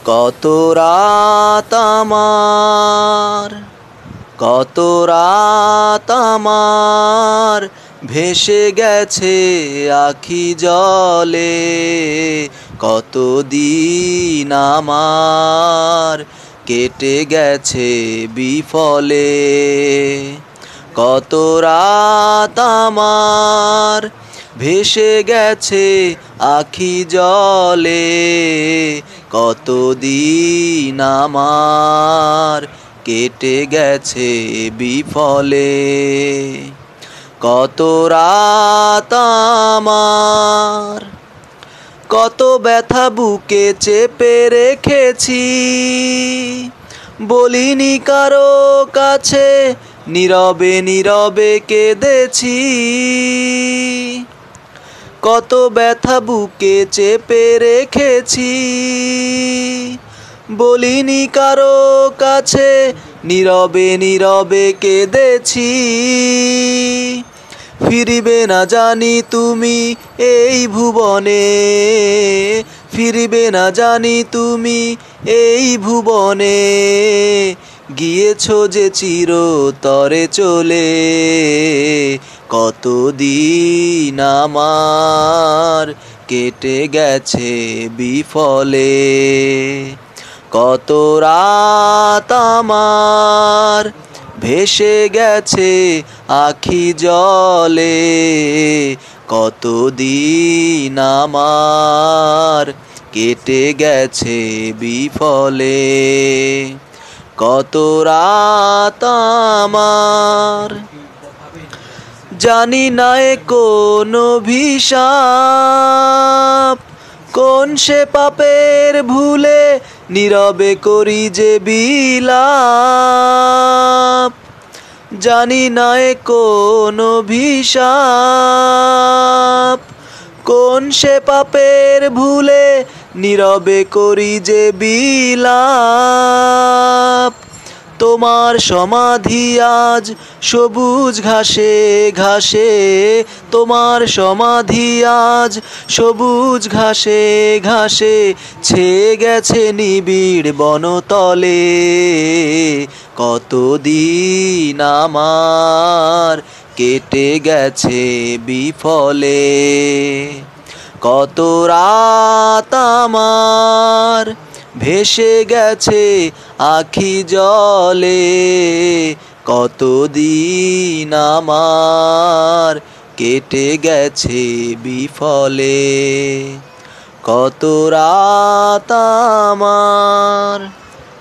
কত রাত আমার, কত রাত আমার ভেসে গেছে আখি জলে, কত দিন আমার কেটে গেছে বিফলে। কত রাত আমার ভেসে গেছে আখি জলে, কত দিন আমার কেটে গেছে বিফলে। কত রাত আমার, কত ব্যথা বুকে চেপে রেখেছি, বলিনি কারো কাছে, নীরবে নীরবে কেঁদেছি। কত ব্যথা বুকে চেপে রেখেছি, বলিনি কারো কাছে, নীরবে নীরবে কেঁদেছি। ফিরিবে না জানি তুমি এই ভুবনে, ফিরিবে না জানি তুমি এই ভুবনে, গিয়েছো যে চিরতরে চলে। কত দিন আমার কেটে গেছে বিফলে। কত রাত আমার ভেসে গেছে আখি জলে, কত দিন আমার কেটে গেছে বিফলে। কত রাত আমার, জানি না এ কোন অভিশাপ, কোন সে পাপের ভুলে নীরবে করি যে বিলাপ। জানি না এ কোন অভিশাপ, কোন সে পাপের ভুলে নীরবে করি যে বিলাপ। তোমার সমাধি আজ সবুজ ঘাসে ঘাসে, তোমার সমাধি আজ সবুজ ঘাসে ঘাসে, ছেয়ে গেছে নিবিড় বনতলে। কত দিন আমার কেটে গেছে বিফলে। কত রাত আমার ভেসে গেছে আখি জলে, কত দিন আমার কেটে গেছে বিফলে। কত রাত আমার।